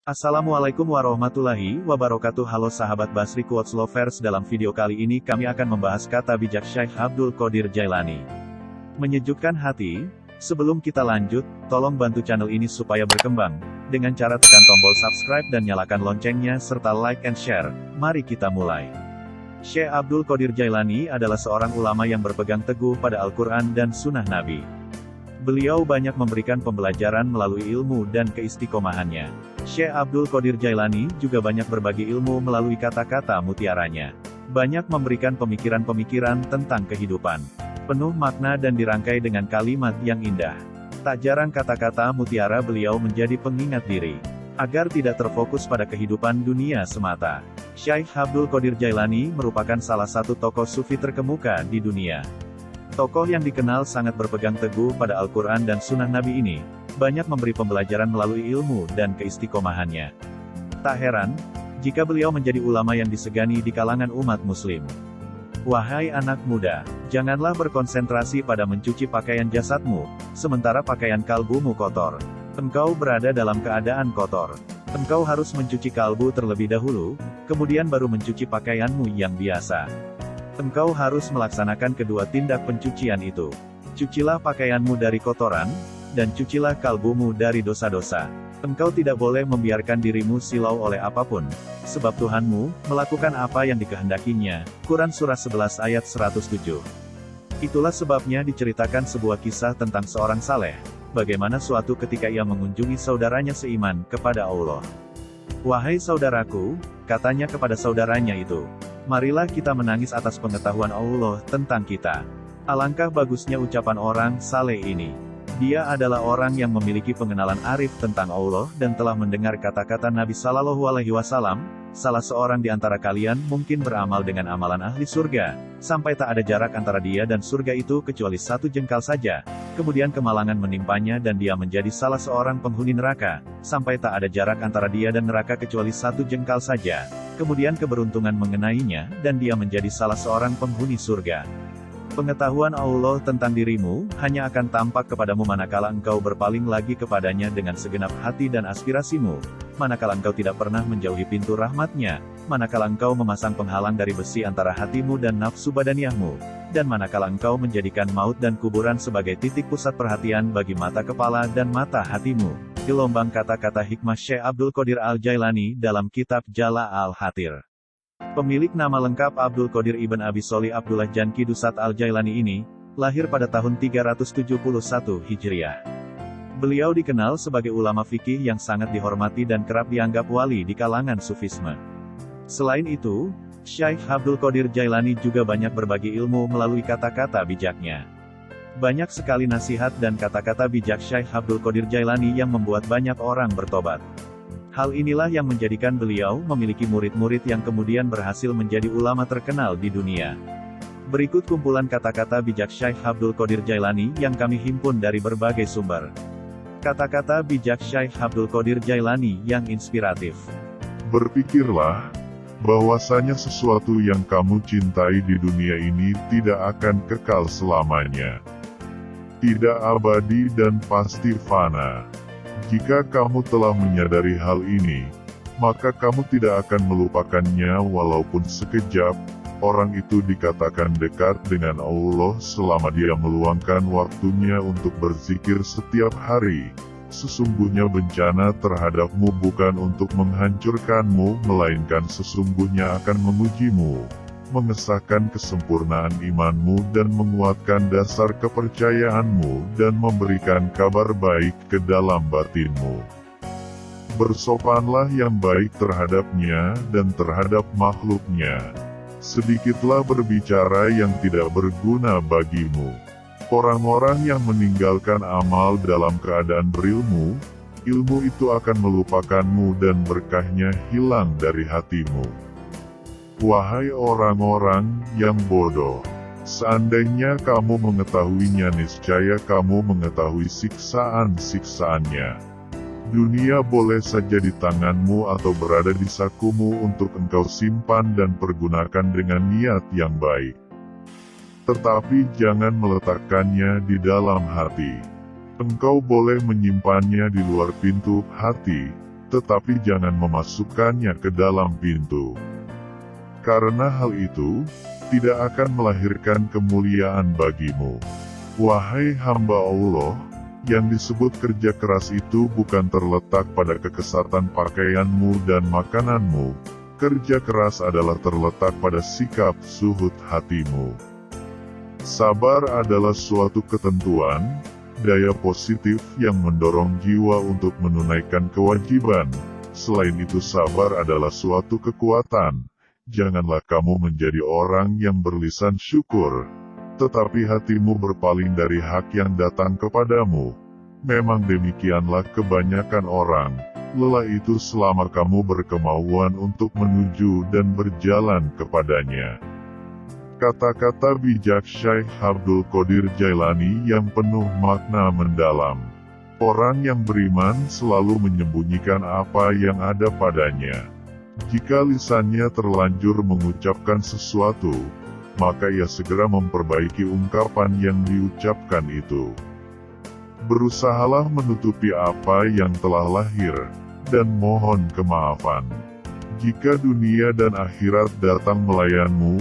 Assalamualaikum warahmatullahi wabarakatuh. Halo sahabat Basri Quotes Lovers, dalam video kali ini kami akan membahas kata bijak Syekh Abdul Qadir Jailani. Menyejukkan hati. Sebelum kita lanjut, tolong bantu channel ini supaya berkembang, dengan cara tekan tombol subscribe dan nyalakan loncengnya serta like and share. Mari kita mulai. Syekh Abdul Qadir Jailani adalah seorang ulama yang berpegang teguh pada Al-Quran dan Sunnah Nabi. Beliau banyak memberikan pembelajaran melalui ilmu dan keistiqomahannya. Syekh Abdul Qadir Jailani juga banyak berbagi ilmu melalui kata-kata mutiaranya. Banyak memberikan pemikiran-pemikiran tentang kehidupan. Penuh makna dan dirangkai dengan kalimat yang indah. Tak jarang kata-kata mutiara beliau menjadi pengingat diri, agar tidak terfokus pada kehidupan dunia semata. Syekh Abdul Qadir Jailani merupakan salah satu tokoh sufi terkemuka di dunia. Tokoh yang dikenal sangat berpegang teguh pada Al-Quran dan Sunnah Nabi ini, banyak memberi pembelajaran melalui ilmu dan keistiqomahannya. Tak heran, jika beliau menjadi ulama yang disegani di kalangan umat muslim. Wahai anak muda, janganlah berkonsentrasi pada mencuci pakaian jasadmu, sementara pakaian kalbumu kotor. Engkau berada dalam keadaan kotor. Engkau harus mencuci kalbu terlebih dahulu, kemudian baru mencuci pakaianmu yang biasa. Engkau harus melaksanakan kedua tindak pencucian itu. Cucilah pakaianmu dari kotoran, dan cucilah kalbumu dari dosa-dosa. Engkau tidak boleh membiarkan dirimu silau oleh apapun, sebab Tuhanmu melakukan apa yang dikehendakinya. Quran Surah 11 ayat 107. Itulah sebabnya diceritakan sebuah kisah tentang seorang saleh, bagaimana suatu ketika ia mengunjungi saudaranya seiman kepada Allah. Wahai saudaraku, katanya kepada saudaranya itu, marilah kita menangis atas pengetahuan Allah tentang kita. Alangkah bagusnya ucapan orang saleh ini. Dia adalah orang yang memiliki pengenalan arif tentang Allah dan telah mendengar kata-kata Nabi Sallallahu Alaihi Wasallam, salah seorang di antara kalian mungkin beramal dengan amalan ahli surga, sampai tak ada jarak antara dia dan surga itu kecuali satu jengkal saja. Kemudian kemalangan menimpanya dan dia menjadi salah seorang penghuni neraka, sampai tak ada jarak antara dia dan neraka kecuali satu jengkal saja. Kemudian keberuntungan mengenainya, dan dia menjadi salah seorang penghuni surga. Pengetahuan Allah tentang dirimu, hanya akan tampak kepadamu manakala engkau berpaling lagi kepadanya dengan segenap hati dan aspirasimu, manakala engkau tidak pernah menjauhi pintu rahmatnya, manakala engkau memasang penghalang dari besi antara hatimu dan nafsu badaniahmu, dan manakala engkau menjadikan maut dan kuburan sebagai titik pusat perhatian bagi mata kepala dan mata hatimu. Gelombang kata-kata hikmah Syekh Abdul Qadir Al-Jailani dalam kitab Jala Al-Hatir. Pemilik nama lengkap Abdul Qadir Ibn Abi Sholih Abdullah Janki Dusat Al-Jailani ini, lahir pada tahun 371 Hijriah. Beliau dikenal sebagai ulama fikih yang sangat dihormati dan kerap dianggap wali di kalangan sufisme. Selain itu, Syekh Abdul Qadir Jailani juga banyak berbagi ilmu melalui kata-kata bijaknya. Banyak sekali nasihat dan kata-kata bijak Syekh Abdul Qadir Jailani yang membuat banyak orang bertobat. Hal inilah yang menjadikan beliau memiliki murid-murid yang kemudian berhasil menjadi ulama terkenal di dunia. Berikut kumpulan kata-kata bijak Syekh Abdul Qadir Jailani yang kami himpun dari berbagai sumber. Kata-kata bijak Syekh Abdul Qadir Jailani yang inspiratif. Berpikirlah, bahwasanya sesuatu yang kamu cintai di dunia ini tidak akan kekal selamanya. Tidak abadi dan pasti fana. Jika kamu telah menyadari hal ini, maka kamu tidak akan melupakannya walaupun sekejap. Orang itu dikatakan dekat dengan Allah selama dia meluangkan waktunya untuk berzikir setiap hari. Sesungguhnya bencana terhadapmu bukan untuk menghancurkanmu, melainkan sesungguhnya akan mengujimu, mengesahkan kesempurnaan imanmu dan menguatkan dasar kepercayaanmu dan memberikan kabar baik ke dalam batinmu. Bersopanlah yang baik terhadapnya dan terhadap makhluknya. Sedikitlah berbicara yang tidak berguna bagimu. Orang-orang yang meninggalkan amal dalam keadaan berilmu, ilmu itu akan melupakanmu dan berkahnya hilang dari hatimu. Wahai orang-orang yang bodoh, seandainya kamu mengetahuinya niscaya kamu mengetahui siksaan-siksaannya. Dunia boleh saja di tanganmu atau berada di sakumu untuk engkau simpan dan pergunakan dengan niat yang baik. Tetapi jangan meletakkannya di dalam hati. Engkau boleh menyimpannya di luar pintu hati, tetapi jangan memasukkannya ke dalam pintu. Karena hal itu tidak akan melahirkan kemuliaan bagimu. Wahai hamba Allah, yang disebut kerja keras itu bukan terletak pada kekesatan pakaianmu dan makananmu. Kerja keras adalah terletak pada sikap suhud hatimu. Sabar adalah suatu ketentuan, daya positif yang mendorong jiwa untuk menunaikan kewajiban. Selain itu, sabar adalah suatu kekuatan. Janganlah kamu menjadi orang yang berlisan syukur, tetapi hatimu berpaling dari hak yang datang kepadamu. Memang demikianlah kebanyakan orang. Lelah itu selama kamu berkemauan untuk menuju dan berjalan kepadanya. Kata-kata bijak Syekh Abdul Qadir Jailani yang penuh makna mendalam. Orang yang beriman selalu menyembunyikan apa yang ada padanya. Jika lisannya terlanjur mengucapkan sesuatu, maka ia segera memperbaiki ungkapan yang diucapkan itu. Berusahalah menutupi apa yang telah lahir, dan mohon kemaafan. Jika dunia dan akhirat datang melayanmu,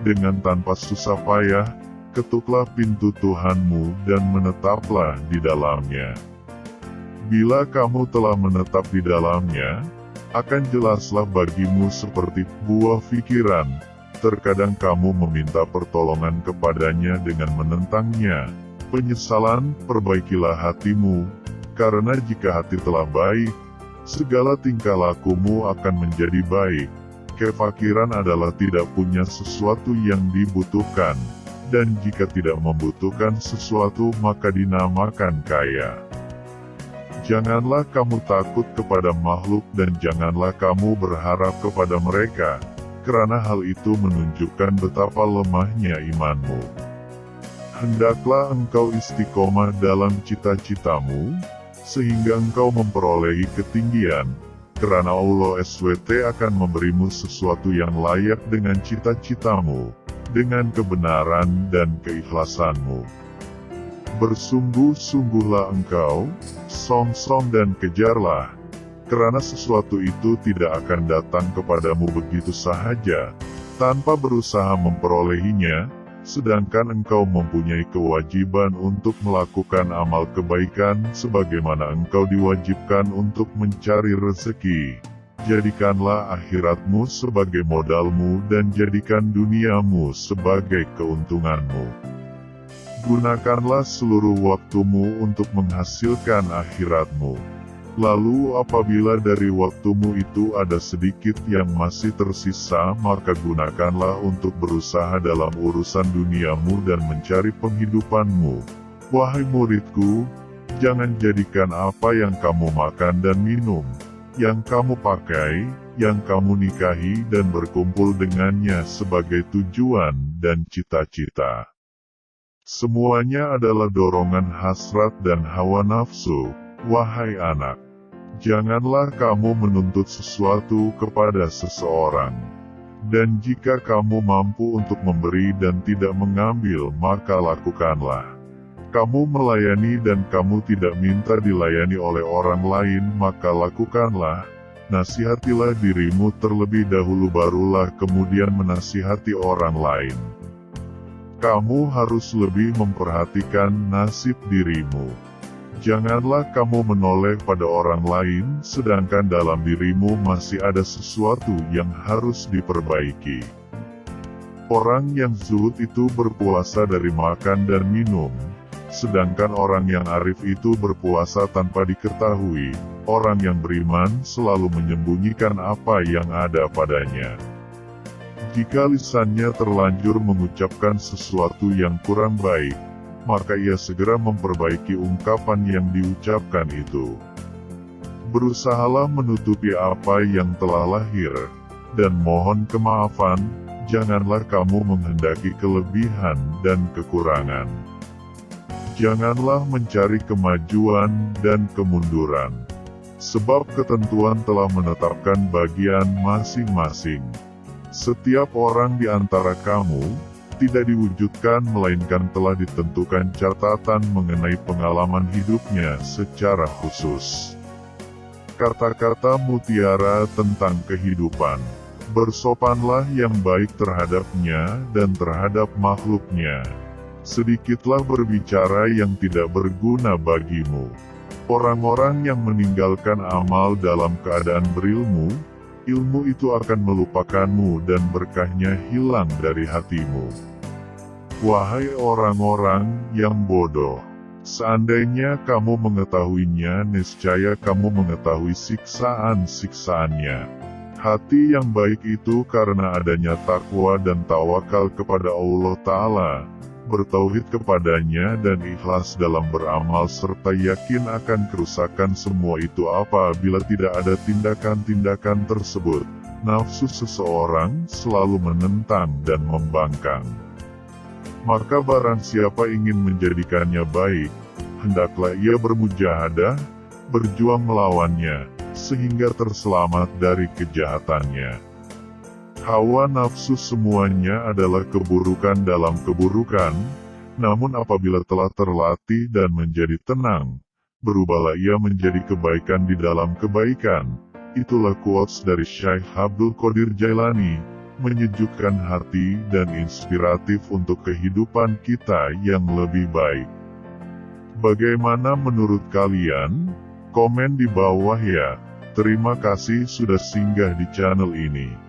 dengan tanpa susah payah, ketuklah pintu Tuhanmu dan menetaplah di dalamnya. Bila kamu telah menetap di dalamnya, akan jelaslah bagimu seperti buah pikiran. Terkadang kamu meminta pertolongan kepadanya dengan menentangnya. Penyesalan, perbaikilah hatimu, karena jika hati telah baik, segala tingkah lakumu akan menjadi baik. Kefakiran adalah tidak punya sesuatu yang dibutuhkan, dan jika tidak membutuhkan sesuatu maka dinamakan kaya. Janganlah kamu takut kepada makhluk dan janganlah kamu berharap kepada mereka, karena hal itu menunjukkan betapa lemahnya imanmu. Hendaklah engkau istiqomah dalam cita-citamu, sehingga engkau memperolehi ketinggian, karena Allah SWT akan memberimu sesuatu yang layak dengan cita-citamu, dengan kebenaran dan keikhlasanmu. Bersungguh-sungguhlah engkau, song-song dan kejarlah, karena sesuatu itu tidak akan datang kepadamu begitu sahaja, tanpa berusaha memperolehinya, sedangkan engkau mempunyai kewajiban untuk melakukan amal kebaikan sebagaimana engkau diwajibkan untuk mencari rezeki. Jadikanlah akhiratmu sebagai modalmu dan jadikan duniamu sebagai keuntunganmu. Gunakanlah seluruh waktumu untuk menghasilkan akhiratmu. Lalu apabila dari waktumu itu ada sedikit yang masih tersisa, maka gunakanlah untuk berusaha dalam urusan duniamu dan mencari penghidupanmu. Wahai muridku, jangan jadikan apa yang kamu makan dan minum, yang kamu pakai, yang kamu nikahi dan berkumpul dengannya sebagai tujuan dan cita-cita. Semuanya adalah dorongan hasrat dan hawa nafsu, wahai anak. Janganlah kamu menuntut sesuatu kepada seseorang. Dan jika kamu mampu untuk memberi dan tidak mengambil, maka lakukanlah. Kamu melayani dan kamu tidak minta dilayani oleh orang lain, maka lakukanlah. Nasihatilah dirimu terlebih dahulu barulah kemudian menasihati orang lain. Kamu harus lebih memperhatikan nasib dirimu. Janganlah kamu menoleh pada orang lain, sedangkan dalam dirimu masih ada sesuatu yang harus diperbaiki. Orang yang zuhud itu berpuasa dari makan dan minum, sedangkan orang yang arif itu berpuasa tanpa diketahui. Orang yang beriman selalu menyembunyikan apa yang ada padanya. Jika lisannya terlanjur mengucapkan sesuatu yang kurang baik, maka ia segera memperbaiki ungkapan yang diucapkan itu. Berusahalah menutupi apa yang telah lahir, dan mohon kemaafan, janganlah kamu menghendaki kelebihan dan kekurangan. Janganlah mencari kemajuan dan kemunduran, sebab ketentuan telah menetapkan bagian masing-masing. Setiap orang di antara kamu, tidak diwujudkan melainkan telah ditentukan catatan mengenai pengalaman hidupnya secara khusus. kata-kata mutiara tentang kehidupan. Bersopanlah yang baik terhadapnya dan terhadap makhluknya. Sedikitlah berbicara yang tidak berguna bagimu. Orang-orang yang meninggalkan amal dalam keadaan berilmu, ilmu itu akan melupakanmu dan berkahnya hilang dari hatimu. Wahai orang-orang yang bodoh, seandainya kamu mengetahuinya, niscaya kamu mengetahui siksaan-siksaannya. Hati yang baik itu karena adanya takwa dan tawakal kepada Allah Ta'ala, bertauhid kepadanya dan ikhlas dalam beramal serta yakin akan kerusakan semua itu apabila tidak ada tindakan-tindakan tersebut. Nafsu seseorang selalu menentang dan membangkang. Maka barang siapa ingin menjadikannya baik, hendaklah ia bermujahadah, berjuang melawannya, sehingga terselamat dari kejahatannya. Hawa nafsu semuanya adalah keburukan dalam keburukan, namun apabila telah terlatih dan menjadi tenang, berubahlah ia menjadi kebaikan di dalam kebaikan. Itulah quotes dari Syekh Abdul Qadir Jailani, menyejukkan hati dan inspiratif untuk kehidupan kita yang lebih baik. Bagaimana menurut kalian? Komen di bawah ya. Terima kasih sudah singgah di channel ini.